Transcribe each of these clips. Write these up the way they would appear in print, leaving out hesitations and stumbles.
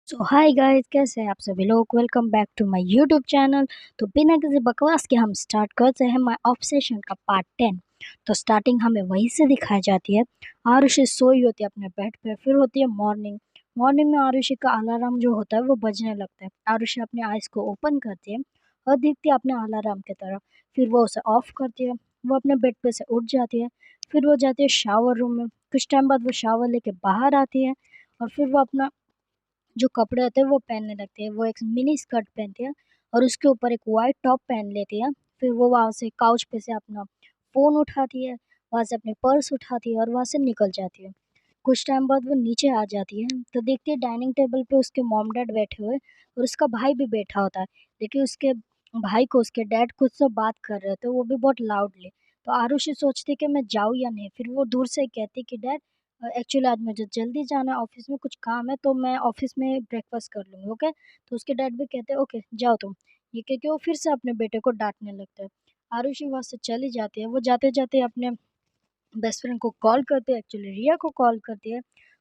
सो hi guys, कैसे हैं आप सभी लोग। Welcome back to my YouTube channel. तो बिना किसी बकवास के हम स्टार्ट करते हैं माय ऑब्सेशन का पार्ट 10। तो स्टार्टिंग हमें वहीं से दिखाई जाती है। आरुषि सोई होती है अपने बेड पे। फिर होती है मॉर्निंग। मॉर्निंग में आरुषि का अलार्म जो होता है वो बजने लगता है। आरुषि अपने आइज़ को ओपन करती है और देखती है अपने अलार्म की तरफ। फिर वो उसे ऑफ करती है। वो अपने बेड पे से उठ जाती है। फिर वो जाती है शावर रूम में। कुछ टाइम बाद वो शावर लेके बाहर आती है और फिर वो अपना जो कपड़े होते हैं वो पहनने लगती है। वो एक मिनी स्कर्ट पहनती है और उसके ऊपर एक वाइट टॉप पहन लेती है। फिर वो वहाँ से काउच पे से अपना फ़ोन उठाती है, वहाँ से अपने पर्स उठाती है और वहाँ से निकल जाती है। कुछ टाइम बाद वो नीचे आ जाती है तो देखती है डाइनिंग टेबल पे उसके मॉम डैड बैठे हुए और उसका भाई भी बैठा होता है। लेकिन उसके भाई को उसके डैड खुद से बात कर रहे थे, वो भी बहुत लाउडली। तो आरुषि सोचती है कि मैं जाऊँ या नहीं। फिर वो दूर से कहती कि डैड, एक्चुअली आज मुझे जल्दी जाना है, ऑफिस में कुछ काम है, तो मैं ऑफिस में ब्रेकफास्ट कर लूँगी, ओके। तो उसके डैड भी कहते हैं ओके जाओ तुम। ये कह के वो फिर से अपने बेटे को डांटने लगता है। आरुषि वहाँ से चली जाती है। वो जाते जाते अपने बेस्ट फ्रेंड को कॉल करती है, एक्चुअली रिया को कॉल करती है।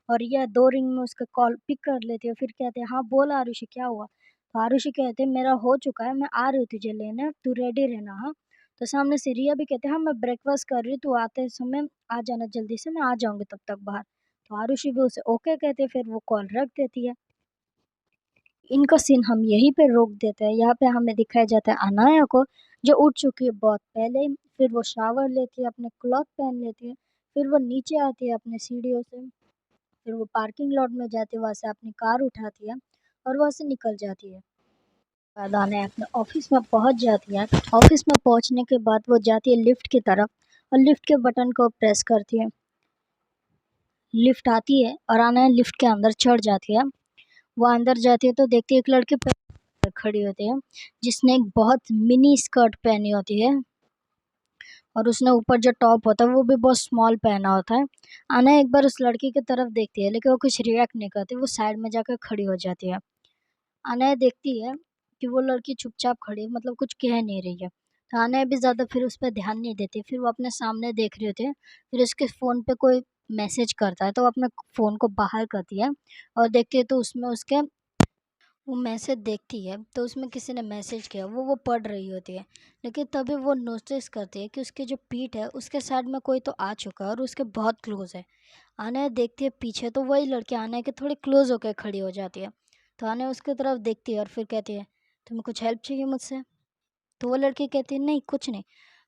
और रिया 2 रिंग में उसका कॉल पिक कर लेती है। फिर कहते हैं हाँ बोल आरुषि, क्या हुआ। तो आरुषि कहते हैं मेरा हो चुका है, मैं आ रही हूँ तुझे लेने, तू रेडी रहना, हाँ। तो सामने से रिया भी कहते हैं हाँ मैं ब्रेकफास्ट कर रही हूँ, तू आते समय आ जाना जल्दी से, मैं आ जाऊंगी तब तक बाहर। तो आरुषि भी उसे ओके कहते हैं। फिर वो कॉल रख देती है। इनका सीन हम यहीं पे रोक देते हैं। यहाँ पे हमें दिखाया जाता है अनाया को, जो उठ चुकी है बहुत पहले ही। फिर वो शावर लेती है, अपने क्लॉथ पहन लेती है। फिर वो नीचे आती है अपने सीढ़ियों से। फिर वो पार्किंग लॉट में जाती है, वहाँ से अपनी कार उठाती है और वहाँ से निकल जाती है। बाद अनाया अपने ऑफिस में पहुँच जाती है। ऑफिस में पहुँचने के बाद वो जाती है लिफ्ट की तरफ और लिफ्ट के बटन को प्रेस करती है। लिफ्ट आती है और अनाया लिफ्ट के अंदर चढ़ जाती है। वो अंदर जाती है तो देखती है एक लड़की खड़ी होती है, जिसने एक बहुत मिनी स्कर्ट पहनी होती है और उसने ऊपर जो टॉप होता है वो भी बहुत स्मॉल पहना होता है। अना एक बार उस लड़की की तरफ देखती है लेकिन वो कुछ रिएक्ट नहीं करती, वो साइड में जाकर खड़ी हो जाती है। अनया देखती है कि वो लड़की चुपचाप खड़ी है, मतलब कुछ कह नहीं रही है। तो अनया भी ज़्यादा फिर उस पर ध्यान नहीं देती। फिर वो अपने सामने देख रही होती है। फिर उसके फ़ोन पे कोई मैसेज करता है तो वो अपने फ़ोन को बाहर करती है और देखती है तो उसमें उसके वो मैसेज देखती है तो उसमें किसी ने मैसेज किया, वो पढ़ रही होती है। लेकिन तभी वो नोटिस करती है कि उसकी जो पीठ है उसके साइड में कोई तो आ चुका है और उसके बहुत क्लोज है। आने देखती है पीछे तो वही लड़की आने के थोड़ी क्लोज होकर खड़ी हो जाती है। तो आने उसकी तरफ देखती है और फिर कहती है तुम्हें कुछ हेल्प चाहिए मुझसे। तो वो लड़की कहती है नहीं कुछ नहीं।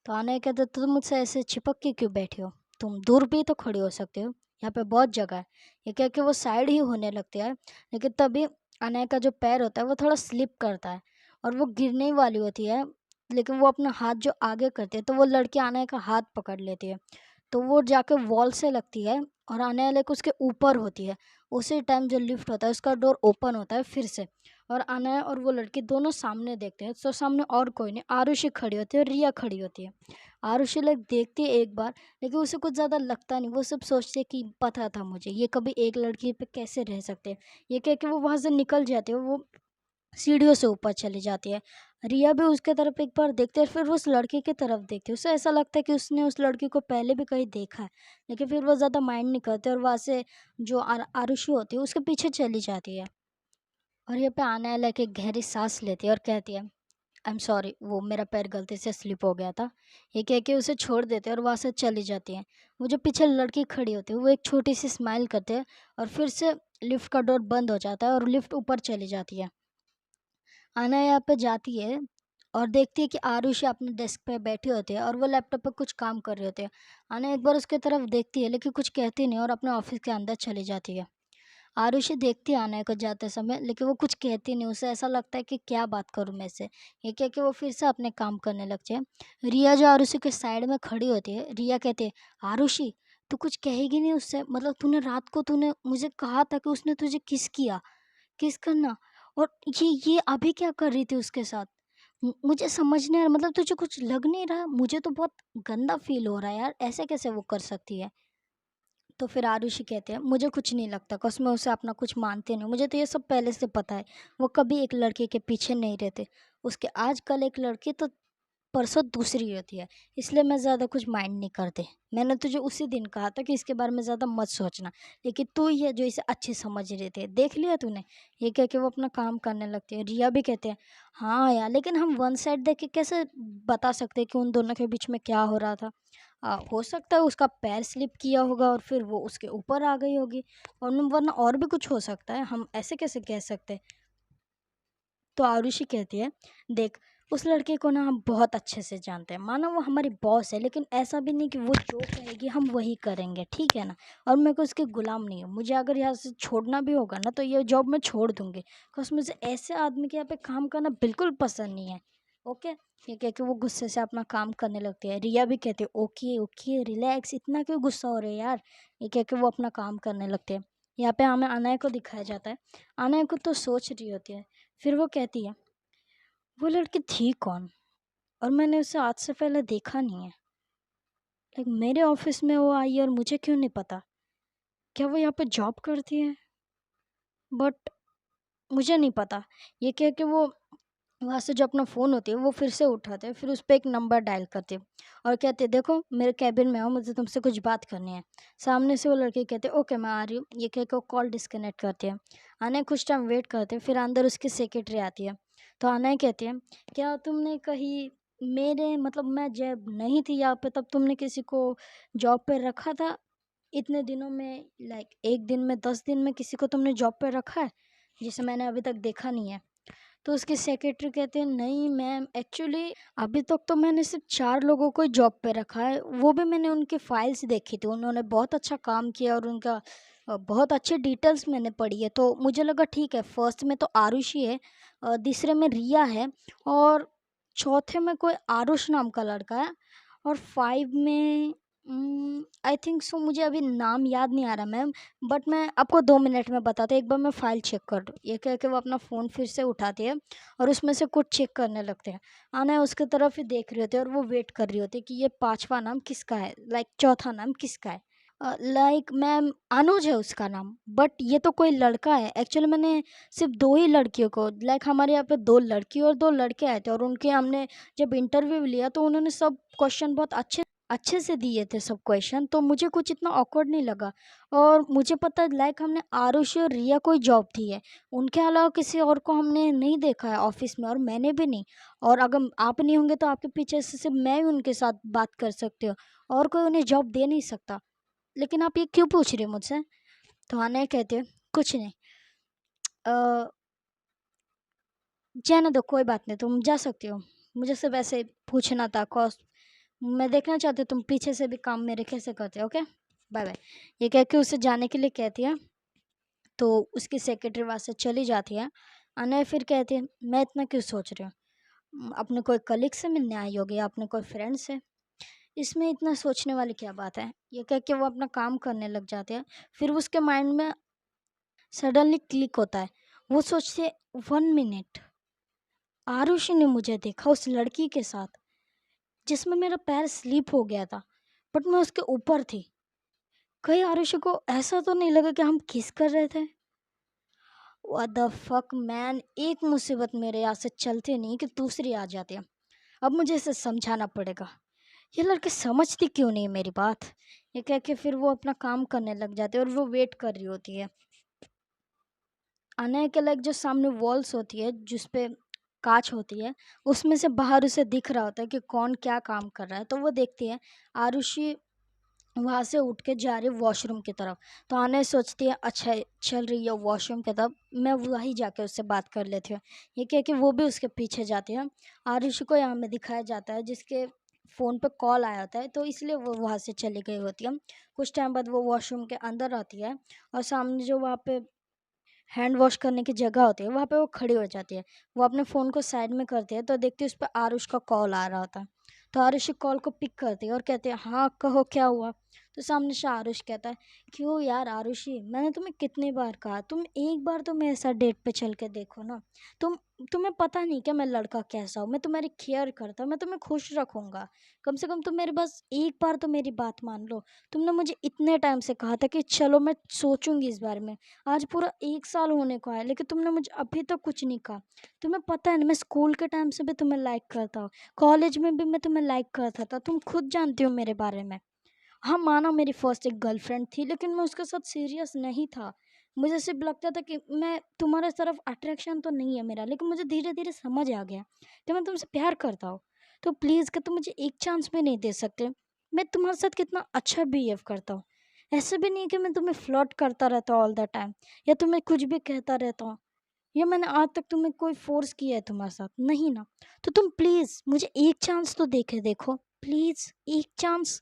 तो आने कहते तुम मुझसे ऐसे चिपक के क्यों बैठे हो, तुम दूर भी तो खड़े हो सकते हो, यहाँ पे बहुत जगह है। ये कह के वो साइड ही होने लगती है। लेकिन तभी अनय का जो पैर होता है वो थोड़ा स्लिप करता है और वो गिरने ही वाली होती है। लेकिन वो अपना हाथ जो आगे करती है तो वो लड़की अनय का हाथ पकड़ लेती है। तो वो जाके वॉल से लगती है और अनया लाइक उसके ऊपर होती है। उसी टाइम जो लिफ्ट होता है उसका डोर ओपन होता है फिर से। और अनया और वो लड़की दोनों सामने देखते हैं तो सामने और कोई नहीं, आरुषि खड़ी होती है और रिया खड़ी होती है। आरुषि लाइक देखती है एक बार, लेकिन उसे कुछ ज़्यादा लगता नहीं। वो सब सोचती है कि पता था मुझे ये कभी एक लड़की पे कैसे रह सकते हैं। ये कह के वो वहाँ से निकल जाती है। वो सीढ़ियों से ऊपर चली जाती है। रिया भी उसके तरफ एक बार देखती है, फिर वो उस लड़की की तरफ देखती है। उसे ऐसा लगता है कि उसने उस लड़की को पहले भी कहीं देखा है। लेकिन फिर वो ज़्यादा माइंड नहीं करती और वहाँ से जो आरुषि होती है उसके पीछे चली जाती है। और ये पे आने वाला एक गहरी सांस लेती है और कहती है आई एम सॉरी, वो मेरा पैर गलती से स्लिप हो गया था। ये कह के उसे छोड़ देते हैं और वहाँ से चली जाती है। वो जो पीछे लड़की खड़ी होती है वो एक छोटी सी स्माइल करते हैं और फिर से लिफ्ट का डोर बंद हो जाता है और लिफ्ट ऊपर चली जाती है। आना यहाँ पे जाती है और देखती है कि आरुषि अपने डेस्क पे बैठी होती है और वो लैपटॉप पे कुछ काम कर रहे होते हैं। आना एक बार उसके तरफ देखती है लेकिन कुछ कहती नहीं और अपने ऑफिस के अंदर चली जाती है। आरुषि देखती है आना को जाते समय, लेकिन वो कुछ कहती नहीं। उसे ऐसा लगता है कि क्या बात करूं मैं से। ये कह के वो फिर से अपने काम करने लगती है। रिया जो आरुषि के साइड में खड़ी होती है, रिया कहती है आरुषि तू कुछ कहेगी नहीं उससे, मतलब तूने रात को तूने मुझे कहा था कि उसने तुझे किस किया, किस करना, और ये अभी क्या कर रही थी उसके साथ। मुझे समझ नहीं आ रहा, मतलब तुझे कुछ लग नहीं रहा, मुझे तो बहुत गंदा फील हो रहा है यार, ऐसे कैसे वो कर सकती है। तो फिर आरुषि कहते हैं मुझे कुछ नहीं लगता, cause मैं उसे अपना कुछ मानते नहीं, मुझे तो ये सब पहले से पता है। वो कभी एक लड़के के पीछे नहीं रहते। उसके आजकल एक लड़की तो परसों दूसरी होती है, इसलिए मैं ज़्यादा कुछ माइंड नहीं करती। मैंने तुझे उसी दिन कहा था कि इसके बारे में ज़्यादा मत सोचना, लेकिन तू ही है जो इसे अच्छी समझ रही थी। देख लिया तूने? ये कह के वो अपना काम करने लगती है। रिया भी कहते हैं, हाँ यार, लेकिन हम वन साइड देख के कैसे बता सकते हैं कि उन दोनों के बीच में क्या हो रहा था? हो सकता है उसका पैर स्लिप किया होगा और फिर वो उसके ऊपर आ गई होगी, और वरना और भी कुछ हो सकता है, हम ऐसे कैसे कह सकते हैं? तो आरुषि कहती है, देख, उस लड़के को ना हम बहुत अच्छे से जानते हैं, माना वो हमारी बॉस है, लेकिन ऐसा भी नहीं कि वो जो कहेगी हम वही करेंगे, ठीक है ना? और मैं को उसके गुलाम नहीं हूँ। मुझे अगर यहाँ से छोड़ना भी होगा ना तो ये जॉब मैं छोड़ दूंगी, बिकॉज मुझे ऐसे आदमी के यहाँ पे काम करना बिल्कुल पसंद नहीं है। ओके। ये कह के वो गुस्से से अपना काम करने लगती है। रिया भी कहती है, ओके ओके रिलैक्स, इतना क्यों गुस्सा हो रहे हैं यार? ये कह के वो अपना काम करने लगते हैं। यहाँ पे हमें अनय को दिखाया जाता है। अनय को तो सोच रही होती है। फिर वो कहती है, वो लड़की थी कौन, और मैंने उसे आज से पहले देखा नहीं है। लाइक मेरे ऑफिस में वो आई और मुझे क्यों नहीं पता? क्या वो यहाँ पे जॉब करती है? बट मुझे नहीं पता। ये कह के वो वहाँ से जो अपना फ़ोन होती है वो फिर से उठाते हैं, फिर उस पे एक नंबर डायल करते हैं और कहते हैं, देखो मेरे कैबिन में आओ, मुझे तुमसे कुछ बात करनी है। सामने से वो लड़की कहते हैं, ओके मैं आ रही हूँ। ये कह के वो कॉल डिस्कनेक्ट करती है। आने कुछ टाइम वेट करते हैं, फिर अंदर उसकी सेक्रेटरी आती है। तो आना कहती है, क्या तुमने कहीं मेरे मतलब मैं जब नहीं थी यहाँ पे तब तुमने किसी को जॉब पे रखा था? इतने दिनों में, लाइक एक दिन में 10 दिन में किसी को तुमने जॉब पे रखा है जिसे मैंने अभी तक देखा नहीं है? तो उसके सेक्रेटरी कहते हैं, नहीं मैम, एक्चुअली अभी तक तो मैंने सिर्फ 4 लोगों को जॉब पे रखा है, वो भी मैंने उनकी फाइल्स देखी थी, उन्होंने बहुत अच्छा काम किया और उनका बहुत अच्छे डिटेल्स मैंने पढ़ी है, तो मुझे लगा ठीक है। फर्स्ट में तो आरुषि है, दूसरे में रिया है, और चौथे में कोई आरुष नाम का लड़का है, और 5 में आई थिंक सो, मुझे अभी नाम याद नहीं आ रहा मैम, बट मैं आपको 2 मिनट में बताती हूँ, एक बार मैं फ़ाइल चेक कर लूँ। ये कह के वो अपना फ़ोन फिर से उठाती है और उसमें से कुछ चेक करने लगते हैं। आना उसकी तरफ ही देख रहे होते हैं और वो वेट कर रही होती है कि ये पाँचवा नाम किसका है, लाइक चौथा नाम किसका है। लाइक मैम अनुज है उसका नाम, बट ये तो कोई लड़का है। एक्चुअली मैंने सिर्फ 2 ही लड़कियों को, लाइक हमारे यहाँ पे 2 लड़की और 2 लड़के आए थे और उनके हमने जब इंटरव्यू लिया तो उन्होंने सब क्वेश्चन बहुत अच्छे अच्छे से दिए थे सब क्वेश्चन, तो मुझे कुछ इतना ऑकवर्ड नहीं लगा। और मुझे पता है लाइक हमने आरुषि और रिया को ही जॉब दी है, उनके अलावा किसी और को हमने नहीं देखा है ऑफिस में, और मैंने भी नहीं। और अगर आप नहीं होंगे तो आपके पीछे से सिर्फ मैं ही उनके साथ बात कर सकती हूँ, और कोई उन्हें जॉब दे नहीं सकता। लेकिन आप ये क्यों पूछ रहे हो मुझसे? तो हाँ नहीं कहते, कुछ नहीं, अ, जाने दो, कोई बात नहीं, तुम जा सकती हो। मुझे सिर्फ ऐसे पूछना था, कॉस्ट मैं देखना चाहती हूँ तुम पीछे से भी काम मेरे कैसे करते हो। Okay, bye bye. ये कह के उसे जाने के लिए कहती है। तो उसकी सेक्रेटरी वहाँ से चली जाती है। अनय फिर कहती है, मैं इतना क्यों सोच रही हूँ? अपने कोई कलीग से मिलने आई होगी, अपने कोई फ्रेंड से, इसमें इतना सोचने वाली क्या बात है? ये कह के वो अपना काम करने लग जाते हैं। फिर उसके माइंड में सडनली क्लिक होता है। वो सोचते है, 1 मिनट, आरुषि ने मुझे देखा उस लड़की के साथ जिसमें मेरा पैर स्लिप हो गया था, बट मैं उसके ऊपर थी। कहीं आरुषि को ऐसा तो नहीं लगा कि हम किस कर रहे थे? व्हाट द फक मैन, एक मुसीबत मेरे यहाँ से चलती नहीं कि दूसरी आ जाती है। अब मुझे इसे समझाना पड़ेगा। ये लड़की समझती क्यों नहीं है मेरी बात? ये कह के फिर वो अपना काम करने लग जाती है और वो वेट कर रही होती है। अनय के लाइक जो सामने वॉल्स होती है जिसपे कांच होती है, उसमें से बाहर उसे दिख रहा होता है कि कौन क्या काम कर रहा है। तो वो देखती है आरुषि वहाँ से उठ के जा रही है वॉशरूम की तरफ। तो आने सोचती है, अच्छा चल रही है वॉशरूम की तरफ, मैं वहीं जाके उससे बात कर लेती हूँ। ये कह के वो भी उसके पीछे जाती है। आरुषि को यहाँ में दिखाया जाता है जिसके फ़ोन पे कॉल आया होता है, तो इसलिए वो वहाँ से चली गई होती है। कुछ टाइम बाद वो वॉशरूम के अंदर आती है और सामने जो वहाँ पे हैंड वॉश करने की जगह होती है वहाँ पे वो खड़ी हो जाती है। वो अपने फ़ोन को साइड में करती है तो देखती है उस पर आरुष का कॉल आ रहा होता है। तो आरुषि कॉल को पिक करती है और कहती है, हाँ कहो क्या हुआ? तो सामने से आरुष कहता है, क्यों यार आरुषि, मैंने तुम्हें कितनी बार कहा, तुम एक बार तो मेरे साथ डेट पे चल के देखो ना। तुम्हें पता नहीं क्या मैं लड़का कैसा हूँ, मैं तुम्हारी केयर करता हूँ, मैं तुम्हें खुश रखूंगा। कम से कम तुम मेरे बस एक बार तो मेरी बात मान लो। तुमने मुझे इतने टाइम से कहा था कि चलो मैं सोचूंगी इस बारे में। आज पूरा 1 साल होने को आया, लेकिन तुमने मुझे अभी तक कुछ नहीं कहा। तुम्हें पता है ना, मैं स्कूल के टाइम से भी तुम्हें लाइक करता हूँ, कॉलेज में भी मैं तुम्हें लाइक करता था, तुम खुद जानती हो मेरे बारे में। हाँ, माना मेरी फर्स्ट एक गर्लफ्रेंड थी, लेकिन मैं उसके साथ सीरियस नहीं था। मुझे सिर्फ लगता था कि मैं तुम्हारे तरफ अट्रैक्शन तो नहीं है मेरा, लेकिन मुझे धीरे धीरे समझ आ गया कि मैं तुमसे प्यार करता हूँ। तो प्लीज़ कि तुम मुझे एक चांस भी नहीं दे सकते? मैं तुम्हारे साथ कितना अच्छा बिहेव करता हूँ। ऐसे भी नहीं है कि मैं तुम्हें फ्लर्ट करता रहता हूँ ऑल द टाइम, या तुम्हें कुछ भी कहता रहता हूँ, या मैंने आज तक तुम्हें कोई फोर्स किया है तुम्हारे साथ, नहीं ना? तो तुम प्लीज़ मुझे एक चांस तो देके देखो, प्लीज़ एक चांस।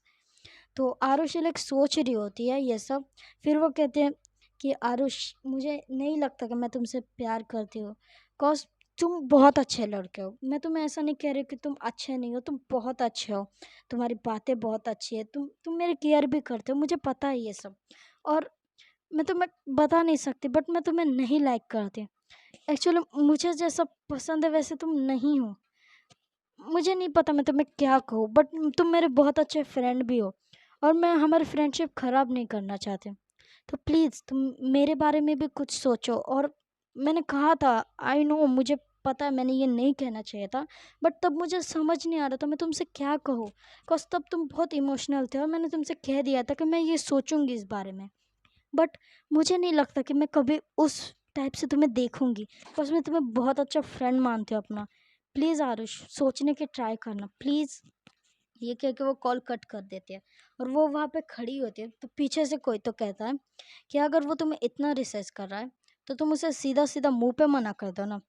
तो आरुषि लाइक सोच रही होती है ये सब। फिर वो कहते हैं कि आरुष, मुझे नहीं लगता कि मैं तुमसे प्यार करती हूँ, कॉज तुम बहुत अच्छे लड़के हो। मैं तुम्हें ऐसा नहीं कह रही कि तुम अच्छे नहीं हो, तुम बहुत अच्छे हो। तुम्हारी बातें बहुत अच्छी है, तुम मेरी केयर भी करते हो, मुझे पता है ये सब। और मैं तुम्हें बता नहीं सकती, बट मैं तुम्हें नहीं लाइक करती। एक्चुअली मुझे जैसा पसंद है वैसे तुम नहीं हो। मुझे नहीं पता मैं तुम्हें क्या कहूँ, बट तुम मेरे बहुत अच्छे फ्रेंड भी हो, और मैं हमारी फ्रेंडशिप ख़राब नहीं करना चाहती। तो प्लीज़ तुम मेरे बारे में भी कुछ सोचो। और मैंने कहा था, आई नो, मुझे पता है मैंने ये नहीं कहना चाहिए था, बट तब मुझे समझ नहीं आ रहा था मैं तुमसे क्या कहूँ। बिकॉज तब तुम बहुत इमोशनल थे, और मैंने तुमसे कह दिया था कि मैं ये सोचूंगी इस बारे में। बट मुझे नहीं लगता कि मैं कभी उस टाइप से तुम्हें देखूंगी, बिकॉज मैं तुम्हें बहुत अच्छा फ्रेंड मानती हूँ अपना। प्लीज़ आरुष, सोचने की ट्राई करना प्लीज़। ये कह के वो कॉल कट कर देती है, और वो वहाँ पे खड़ी होती है। तो पीछे से कोई तो कहता है कि अगर वो तुम्हें इतना रिसर्च कर रहा है, तो तुम उसे सीधा सीधा मुंह पे मना कर दो ना,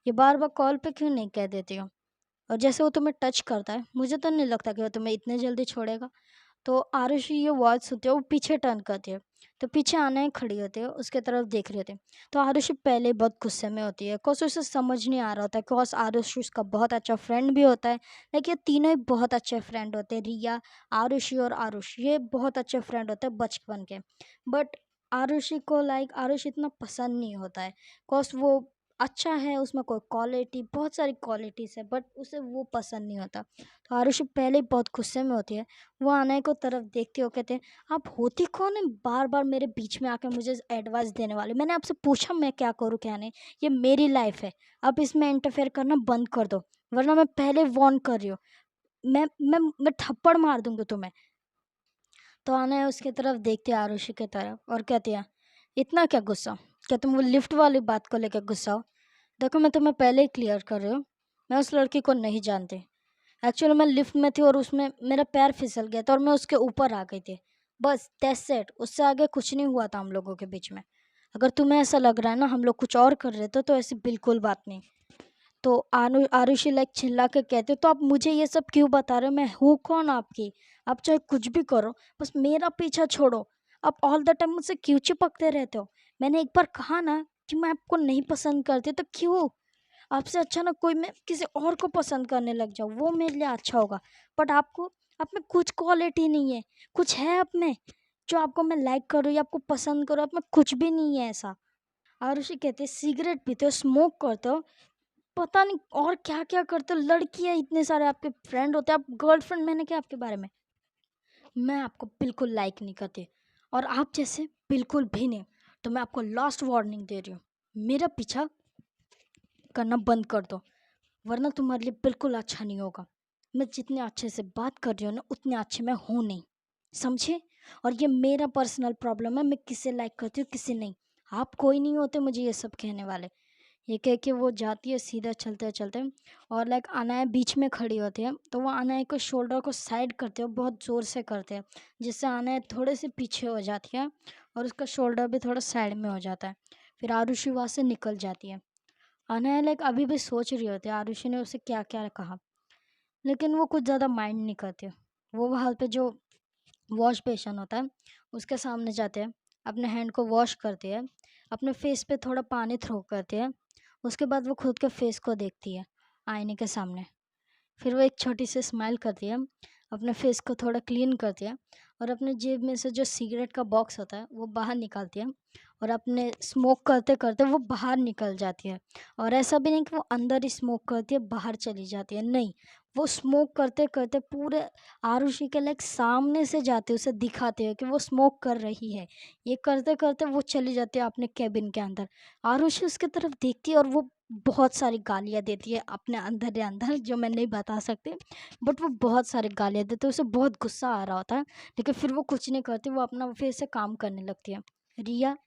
ये बार बार कॉल पे क्यों नहीं कह देती हो? और जैसे वो तुम्हें टच करता है, मुझे तो नहीं लगता कि वो तुम्हें इतने जल्दी छोड़ेगा। तो आरुषि ये वर्ड सुनते हो, वो पीछे टर्न करती है। तो पीछे आने खड़ी होती है, उसके तरफ देख रहे होते हैं। तो आरुषि पहले बहुत गुस्से में होती है, बिकॉज उसे समझ नहीं आ रहा होता, बिकॉज आरुषि उसका बहुत अच्छा फ्रेंड भी होता है। लाइक ये तीनों ही बहुत अच्छे फ्रेंड होते हैं, रिया, आरुषि और आरुष, ये बहुत अच्छे फ्रेंड होते हैं बचपन के। बट आरुषि को लाइक आरुष इतना पसंद नहीं होता है, बिकॉज वो अच्छा है, उसमें कोई क्वालिटी, बहुत सारी क्वालिटीज़ है, बट उसे वो पसंद नहीं होता। तो आरुषि पहले ही बहुत गुस्से में होती है। वो अनय को तरफ देखते हो कहते हैं, आप होती कौन है बार बार मेरे बीच में आके मुझे एडवाइस देने वाले? मैंने आपसे पूछा मैं क्या करूँ क्या नहीं? ये मेरी लाइफ है, आप इसमें इंटरफेयर करना बंद कर दो, वरना मैं पहले वार्न कर रही हूँ। मैं थप्पड़ मार दूंगी तुम्हें। तो अनय उसके तरफ देखती है, आरुषि की तरफ, और कहती है, इतना क्या गुस्सा? क्या तुम वो लिफ्ट वाली बात को लेकर गुस्सा हो? देखो, मैं तुम्हें पहले ही क्लियर कर रही हूँ, मैं उस लड़की को नहीं जानती। एक्चुअली मैं लिफ्ट में थी, और उसमें मेरा पैर फिसल गया था, और मैं उसके ऊपर आ गई थी। बस दैट्स इट, उससे आगे कुछ नहीं हुआ था हम लोगों के बीच में। अगर तुम्हें ऐसा लग रहा है ना हम लोग कुछ और कर रहे थे, तो ऐसी बिल्कुल बात नहीं। तो आरुषि लाइक चिल्ला के कहते, तो आप मुझे ये सब क्यों बता रहे हो? मैं हूँ कौन आपकी? आप चाहे कुछ भी करो, बस मेरा पीछा छोड़ो। आप ऑल द टाइम मुझसे क्यों चिपकते रहते हो? मैंने एक बार कहा ना कि मैं आपको नहीं पसंद करती, तो क्यों? आपसे अच्छा ना कोई मैं किसी और को पसंद करने लग जाऊँ, वो मेरे लिए अच्छा होगा। बट आपको, आप में कुछ क्वालिटी नहीं है, कुछ है आप में जो आपको मैं लाइक करूँ या आपको पसंद करूँ, आप में कुछ भी नहीं है ऐसा। आरुषि कहते, सिगरेट पीते हो, स्मोक करते हो, पता नहीं और क्या क्या करते हो, लड़की है इतने सारे आपके फ्रेंड होते हैं, आप गर्लफ्रेंड, मैंने क्या आपके बारे में? मैं आपको बिल्कुल लाइक नहीं करती, और आप जैसे बिल्कुल भी नहीं। तो मैं आपको लास्ट वार्निंग दे रही हूँ, मेरा पीछा करना बंद कर दो, वरना तुम्हारे लिए बिल्कुल अच्छा नहीं होगा। मैं जितने अच्छे से बात कर रही हूँ ना, उतने अच्छे मैं हूँ नहीं, समझे? और ये मेरा पर्सनल प्रॉब्लम है, मैं किसे लाइक करती हूँ किसे नहीं। आप कोई नहीं होते मुझे ये सब कहने वाले। ये कह के वो जाती है सीधा चलते चलते, और लाइक अनाया बीच में खड़ी होती है। तो वो अनाया को शोल्डर को साइड करते हो, बहुत ज़ोर से करते हैं, जिससे अनाया थोड़े से पीछे हो जाती है, और उसका शोल्डर भी थोड़ा साइड में हो जाता है। फिर आरुषि वहाँ से निकल जाती है। अनया लाइक अभी भी सोच रही होती है आरुषि ने उसे क्या क्या कहा, लेकिन वो कुछ ज़्यादा माइंड नहीं करती। वो वहाँ पे जो वॉश बेसिन होता है उसके सामने जाते हैं, अपने हैंड को वॉश करती है, अपने फेस पे थोड़ा पानी थ्रो करती है। उसके बाद वो खुद के फेस को देखती है आईने के सामने। फिर वो एक छोटी सी स्माइल करती है, अपने फेस को थोड़ा क्लीन करती है, और अपने जेब में से जो सिगरेट का बॉक्स होता है वो बाहर निकालती है और अपने स्मोक करते करते वो बाहर निकल जाती है। और ऐसा भी नहीं कि वो अंदर ही स्मोक करती है बाहर चली जाती है, नहीं, वो स्मोक करते करते पूरे आरुषि के लाइक सामने से जाते उसे दिखाते हैं कि वो स्मोक कर रही है। ये करते करते वो चली जाती है अपने केबिन के अंदर। आरुषि उसकी तरफ देखती है और वो बहुत सारी गालियाँ देती है अपने अंदर ही अंदर, जो मैं नहीं बता सकती, बट वो बहुत सारी गालियाँ देती है। उसे बहुत गुस्सा आ रहा होता है, लेकिन फिर वो कुछ नहीं करती, वो अपना फिर से काम करने लगती है। रिया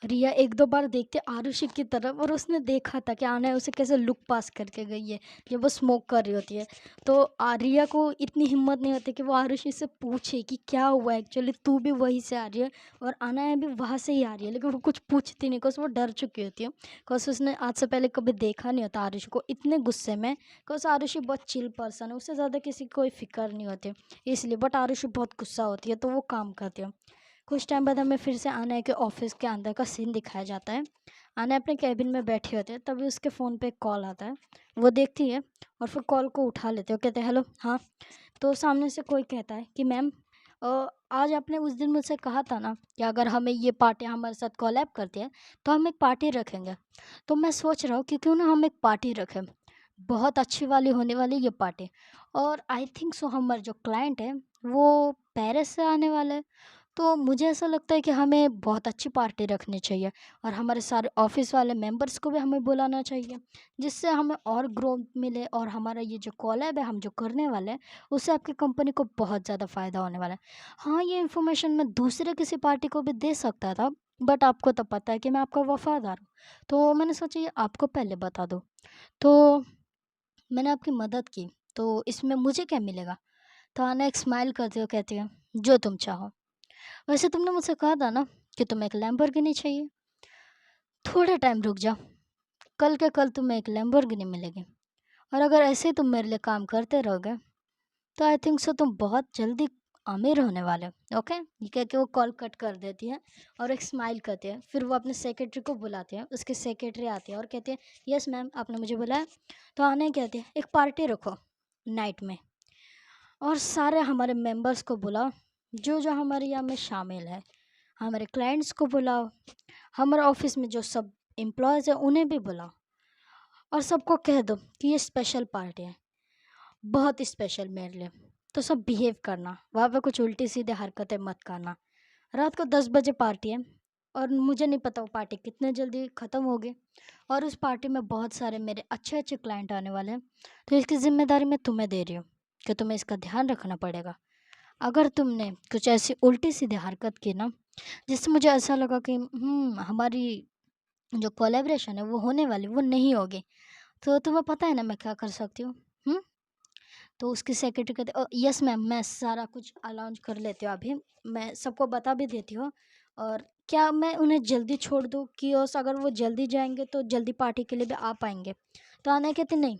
रिया 1-2 बार देखती है आरुषि की तरफ और उसने देखा था कि आना उसे कैसे लुक पास करके गई है जब वो स्मोक कर रही होती है। तो रिया को इतनी हिम्मत नहीं होती कि वो आरुषि से पूछे कि क्या हुआ एक्चुअली, तू भी वहीं से आ रही है और अनाया भी वहाँ से ही आ रही है, लेकिन वो कुछ पूछती नहीं, बिकॉज़ वो डर चुकी होती है, बिकॉज़ उसने आज से पहले कभी देखा नहीं होता आरुषि को इतने गुस्से में, बिकॉज़ आरुषि बहुत चिल पर्सन है, उससे ज़्यादा किसी की कोई फ़िक्र नहीं होती इसलिए। बट आरुषि बहुत गुस्सा होती है तो वो काम करती है। कुछ टाइम बाद हमें फिर से आनया के ऑफिस के अंदर का सीन दिखाया जाता है। आनया अपने केबिन में बैठी होती है, तभी उसके फ़ोन पे एक कॉल आता है। वो देखती है और फिर कॉल को उठा लेते हो, कहते हैं हेलो, हाँ। तो सामने से कोई कहता है कि मैम, आज आपने उस दिन मुझसे कहा था ना कि अगर हमें ये पार्टी हमारे साथ कोलैब करती है तो हम एक पार्टी रखेंगे। तो मैं सोच रहा हूँ कि क्यों ना हम एक पार्टी रखें, बहुत अच्छी वाली होने वाली ये पार्टी। और आई थिंक सो हमारे जो क्लाइंट है वो पेरिस से आने वाले हैं, तो मुझे ऐसा लगता है कि हमें बहुत अच्छी पार्टी रखनी चाहिए और हमारे सारे ऑफिस वाले मेंबर्स को भी हमें बुलाना चाहिए, जिससे हमें और ग्रोथ मिले और हमारा ये जो कॉलैब है हम जो करने वाले हैं उससे आपकी कंपनी को बहुत ज़्यादा फ़ायदा होने वाला है। हाँ, ये इन्फॉर्मेशन मैं दूसरे किसी पार्टी को भी दे सकता था, बट आपको तो पता है कि मैं आपका वफ़ादार हूँ, तो मैंने सोचा ये आपको पहले बता दूँ। तो मैंने आपकी मदद की, तो इसमें मुझे क्या मिलेगा? तो अना एक स्माइल करते हुए कहती है, जो तुम चाहो। वैसे तुमने मुझसे कहा था ना कि तुम्हें एक लैम्बोर्गिनी चाहिए। थोड़ा टाइम रुक जाओ, कल के कल तुम्हें एक लैम्बोर्गिनी मिलेगी। और अगर ऐसे ही तुम मेरे लिए काम करते रहोगे तो आई थिंक सो तुम बहुत जल्दी अमीर होने वाले हो, ओके। ये कह के वो कॉल कट कर देती है और एक स्माइल करती है। फिर वो अपने सेक्रेटरी को बुलाते हैं, उसके सेक्रेटरी आती है और कहती है यस मैम, आपने मुझे बुलाया। तो आने कहती है एक पार्टी रखो नाइट में और सारे हमारे मेंबर्स को बुलाओ, जो जो हमारे यहाँ में शामिल है, हमारे क्लाइंट्स को बुलाओ, हमारे ऑफिस में जो सब एम्प्लॉयज़ हैं उन्हें भी बुलाओ और सबको कह दो कि ये स्पेशल पार्टी है, बहुत स्पेशल मेरे लिए। तो सब बिहेव करना, वहाँ पे कुछ उल्टी सीधे हरकतें मत करना। रात को 10 बजे पार्टी है और मुझे नहीं पता वो पार्टी कितने जल्दी ख़त्म होगी, और उस पार्टी में बहुत सारे मेरे अच्छे अच्छे क्लाइंट आने वाले हैं। तो इसकी ज़िम्मेदारी मैं तुम्हें दे रही हूँ कि तुम्हें इसका ध्यान रखना पड़ेगा। अगर तुमने कुछ ऐसी उल्टी सीधी हरकत की ना जिससे मुझे ऐसा लगा कि हमारी जो कोलैबोरेशन है वो होने वाली वो नहीं होगी, तो तुम्हें पता है ना मैं क्या कर सकती हूँ। हुँ? तो उसकी सेक्रेटरी कहते यस मैम, मैं सारा कुछ अलाउंस कर लेती हूँ अभी, मैं सबको बता भी देती हूँ। और क्या मैं उन्हें जल्दी छोड़ दूँ कि ओस अगर वो जल्दी जाएँगे तो जल्दी पार्टी के लिए भी आ पाएँगे? तो अनया कहती नहीं,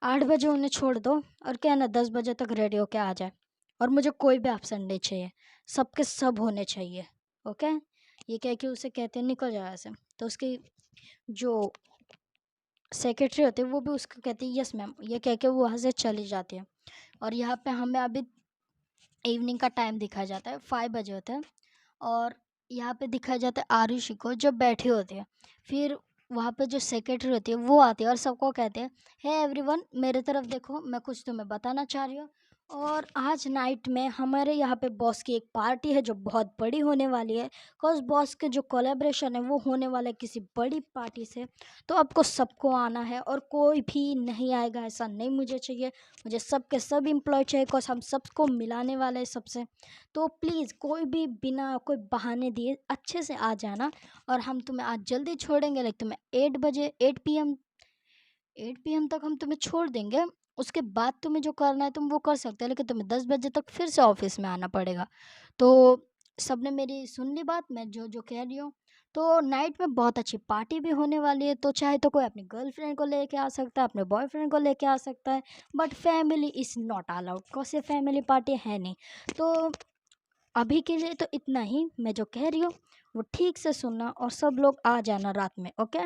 8 बजे उन्हें छोड़ दो और क्या है ना 10 बजे तक रेडी होके आ जाए, और मुझे कोई भी एब्सेंट नहीं चाहिए, सबके सब होने चाहिए, ओके? ये कह के उसे कहते हैं निकल जाओ यहाँ से। तो उसकी जो सेक्रेटरी होती है वो भी उसको कहती है यस मैम, ये कह के वो वहाँ से चली जाती है। और यहाँ पे हमें अभी इवनिंग का टाइम दिखाया जाता है, 5 बजे होते हैं और यहाँ पे दिखाया जाता है आरुषि को जो बैठी होती है। फिर वहाँ पे जो सेक्रेटरी होती है वो आती है और सबको कहते हैं हे एवरीवन, मेरे तरफ देखो, मैं कुछ तुम्हें बताना चाह रही हूँ। और आज नाइट में हमारे यहाँ पे बॉस की एक पार्टी है जो बहुत बड़ी होने वाली है, बिकॉज बॉस के जो कोलेब्रेशन है वो होने वाला है किसी बड़ी पार्टी से। तो आपको सबको आना है और कोई भी नहीं आएगा ऐसा नहीं मुझे चाहिए, मुझे सबके सब एम्प्लॉय चाहिए, बिकॉज हम सबको मिलाने वाले हैं सबसे। तो प्लीज़ कोई भी बिना कोई बहाने दिए अच्छे से आ जाना, और हम तुम्हें आज जल्दी छोड़ेंगे, लाइक तुम्हें 8 बजे 8 पीएम तक हम तुम्हें छोड़ देंगे। उसके बाद तुम्हें जो करना है तुम वो कर सकते हो, लेकिन तुम्हें 10 बजे तक फिर से ऑफिस में आना पड़ेगा। तो सबने मेरी सुन ली बात, मैं जो जो कह रही हूँ। तो नाइट में बहुत अच्छी पार्टी भी होने वाली है, तो चाहे तो कोई अपनी गर्लफ्रेंड को लेके आ सकता है, अपने बॉयफ्रेंड को लेके आ सकता है, but family is not allowed, because ये फैमिली पार्टी है नहीं। तो अभी के लिए तो इतना ही मैं जो कह रही हूँ वो ठीक से सुनना और सब लोग आ जाना रात में, ओके।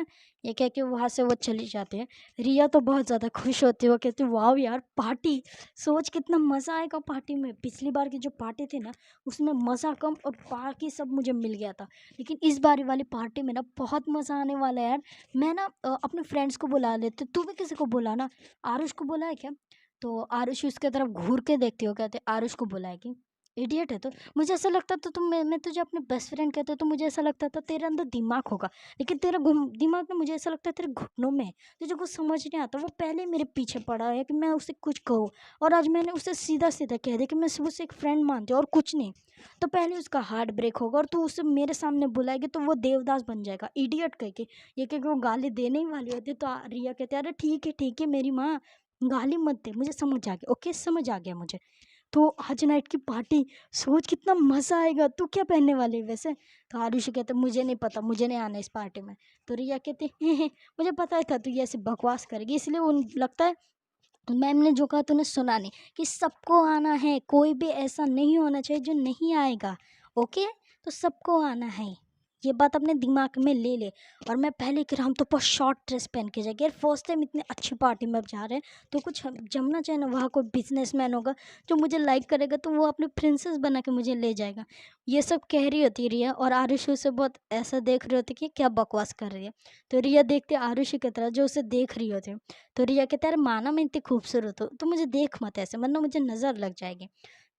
ये कह के वहाँ से वो चली जाती है। रिया तो बहुत ज़्यादा खुश होती है, वो कहती है वाह यार पार्टी, सोच कितना मज़ा आएगा पार्टी में। पिछली बार की जो पार्टी थी ना उसमें मज़ा कम और बाकी सब मुझे मिल गया था, लेकिन इस बारी वाली पार्टी में ना बहुत मज़ा आने वाला है यार। मैं ना अपने फ्रेंड्स को बुला लेते, तू भी किसी को बुला ना। आरुष को बुलाया क्या? तो आरुष उसके तरफ घूर के देखती हो, कहते आरुष को बुलाया कि इडियट है तो। मुझे ऐसा लगता था तुम, मैं तुझे अपने बेस्ट फ्रेंड कहते हो तो मुझे ऐसा लगता था तेरे अंदर दिमाग होगा, लेकिन तेरा दिमाग ना मुझे ऐसा लगता है तेरे घुटनों में है। तुझे कुछ समझ नहीं आता। वो पहले ही मेरे पीछे पड़ा है कि मैं उसे कुछ कहूँ, और आज मैंने उसे सीधा सीधा कह दिया कि मैं सिर्फ उसे एक फ्रेंड मानती हूँ और कुछ नहीं। तो पहले उसका हार्ट ब्रेक होगा और तू उसे मेरे सामने बुलाएगी तो वो देवदास बन जाएगा इडियट कह के। ये कह के वो गाली देने ही वाली होती है, तो रिया कहते अरे ठीक है मेरी माँ, गाली मत दे, मुझे समझ आ गया, ओके समझ आ गया मुझे। तो आज नाइट की पार्टी, सोच कितना मज़ा आएगा। तू क्या पहनने वाली है वैसे? तो आरुषि कहते मुझे नहीं पता, मुझे नहीं आना इस पार्टी में। तो रिया कहती मुझे पता था तू ये ऐसे बकवास करेगी, इसलिए उन लगता है मैम ने जो कहा तूने सुना नहीं, कि सबको आना है, कोई भी ऐसा नहीं होना चाहिए जो नहीं आएगा, ओके। तो सबको आना है, ये बात अपने दिमाग में ले ले। और मैं पहले कह रहा, हम तो बस शॉर्ट ड्रेस पहन के जाएंगे यार, फर्स्ट टाइम इतनी अच्छी पार्टी में अब जा रहे हैं, तो कुछ जमना चाहिए ना। वहाँ कोई बिजनेसमैन होगा जो मुझे लाइक करेगा, तो वो अपनी प्रिंसेस बना के मुझे ले जाएगा। ये सब कह रही होती रिया, और आरुषि से बहुत ऐसा देख रही होती कि क्या बकवास कर रही है। तो रिया देखती आरुषि की तरह जो उसे देख रही होती। तो रिया कहता है अरे माना मैं इतनी खूबसूरत हूँ तो मुझे देख मत ऐसे, वरना मुझे नज़र लग जाएगी।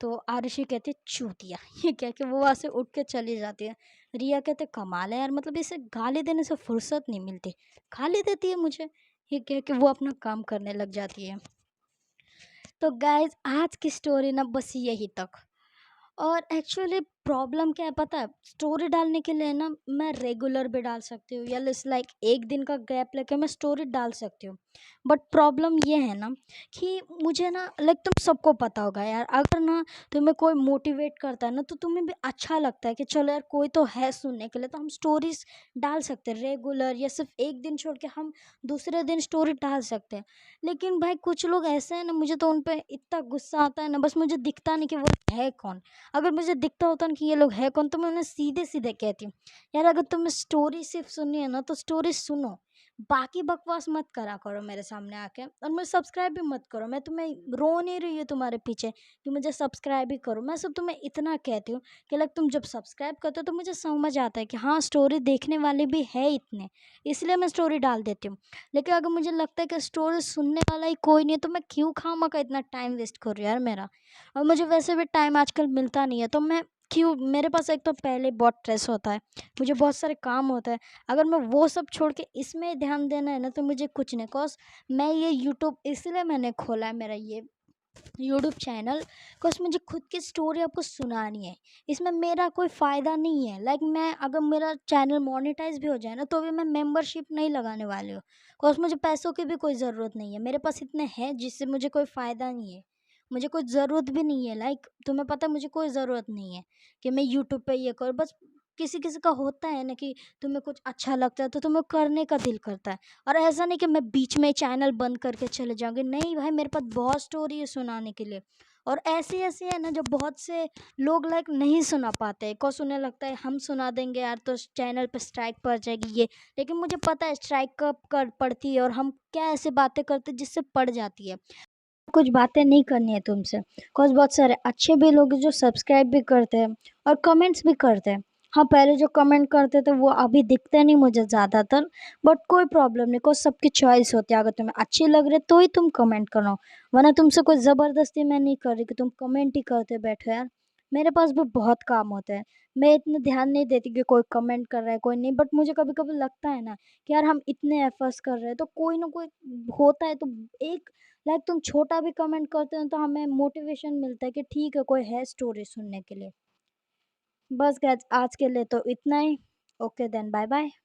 तो आरुषि कहती है चूतिया, ये कह के वो वहाँ से उठ के चली जाती है। रिया कहते कमाल है यार, मतलब इसे गाली देने से फुर्सत नहीं मिलती, गाली देती है मुझे। ये कह के वो अपना काम करने लग जाती है। तो गाइज आज की स्टोरी ना बस यही तक। और एक्चुअली प्रॉब्लम क्या है पता है, स्टोरी डालने के लिए ना मैं रेगुलर भी डाल सकती हूँ, या लाइक एक दिन का गैप लेके मैं स्टोरी डाल सकती हूँ। बट प्रॉब्लम ये है ना कि मुझे ना लाइक तुम सबको पता होगा यार, अगर ना तुम्हें कोई मोटिवेट करता है ना तो तुम्हें भी अच्छा लगता है कि चलो यार कोई तो है सुनने के लिए, तो हम स्टोरीज डाल सकते हैं रेगुलर, या सिर्फ एक दिन छोड़ के हम दूसरे दिन स्टोरी डाल सकते हैं। लेकिन भाई कुछ लोग ऐसे हैं ना, मुझे तो उन पर इतना गुस्सा आता है ना, बस मुझे दिखता नहीं कि वो है कौन। अगर मुझे दिखता होता ना कि ये लोग है कौन, तो मैं उन्हें सीधे सीधे कहती हूँ यार अगर तुम्हें स्टोरी सिर्फ सुननी है ना तो स्टोरी सुनो, बाकी बकवास मत करा करो मेरे सामने आके, और मुझे सब्सक्राइब भी मत करो। मैं तुम्हें रो नहीं रही हूँ तुम्हारे पीछे कि मुझे सब्सक्राइब ही करो, मैं सिर्फ तुम्हें इतना कहती हूँ कि लाइक तुम जब सब्सक्राइब करते हो तो मुझे समझ आता है कि हाँ स्टोरी देखने वाले भी है इतने, इसलिए मैं स्टोरी डाल देती हूँ। लेकिन अगर मुझे लगता है कि स्टोरी सुनने वाला ही कोई नहीं है, तो मैं क्यों खामा का इतना टाइम वेस्ट कर रही हूँ यार मेरा। और मुझे वैसे भी टाइम आजकल मिलता नहीं है, तो मैं क्यों, मेरे पास एक तो पहले बहुत स्ट्रेस होता है, मुझे बहुत सारे काम होता है। अगर मैं वो सब छोड़ के इसमें ध्यान देना है ना तो मुझे कुछ नहीं, कॉज मैं ये यूट्यूब इसलिए मैंने खोला है, मेरा ये यूट्यूब चैनल, बिकॉज मुझे खुद की स्टोरी आपको सुनानी है। इसमें मेरा कोई फ़ायदा नहीं है, लाइक मैं अगर मेरा चैनल मोनेटाइज भी हो जाए ना तो भी मैं मेंबरशिप नहीं लगाने वाली हूँ, बिकॉज मुझे पैसों की भी कोई ज़रूरत नहीं है, मेरे पास इतने हैं जिससे मुझे कोई फ़ायदा नहीं है। मुझे कोई ज़रूरत भी नहीं है, लाइक तुम्हें पता है मुझे कोई ज़रूरत नहीं है कि मैं यूट्यूब पे ये करूँ। बस किसी किसी का होता है ना कि तुम्हें कुछ अच्छा लगता है तो तुम्हें करने का दिल करता है, और ऐसा नहीं कि मैं बीच में चैनल बंद करके चले जाऊँगी, नहीं भाई मेरे पास बहुत स्टोरी है सुनाने के लिए। और ऐसी ऐसी है ना जो बहुत से लोग लाइक नहीं सुना पाते, बिकॉज उन्हें लगता है हम सुना देंगे यार तो चैनल पे स्ट्राइक पड़ जाएगी ये। लेकिन मुझे पता है स्ट्राइक कब कर पड़ती है और हम क्या ऐसे बातें करते हैं जिससे पड़ जाती है। कुछ बातें नहीं करनी है तुमसे, बिकॉज बहुत सारे अच्छे भी लोग हैं जो सब्सक्राइब भी करते हैं और कमेंट्स भी करते हैं। हाँ पहले जो कमेंट करते थे वो अभी दिखते नहीं मुझे ज़्यादातर, बट कोई प्रॉब्लम नहीं, बिकॉज सबकी चॉइस होती है, अगर तुम्हें अच्छी लग रही है तो ही तुम कमेंट करो, वरना तुमसे कोई ज़बरदस्ती मैं नहीं कर रही कि तुम कमेंट ही करते बैठो यार। मेरे पास भी बहुत काम होता है, मैं इतना ध्यान नहीं देती कि कोई कमेंट कर रहा है कोई नहीं, बट मुझे कभी कभी लगता है ना कि यार हम इतने एफर्ट्स कर रहे हैं तो कोई ना कोई होता है, तो एक लाइक तुम छोटा भी कमेंट करते हो तो हमें मोटिवेशन मिलता है कि ठीक है कोई है स्टोरी सुनने के लिए। बस गाइस आज के लिए तो इतना ही। Okay then bye bye.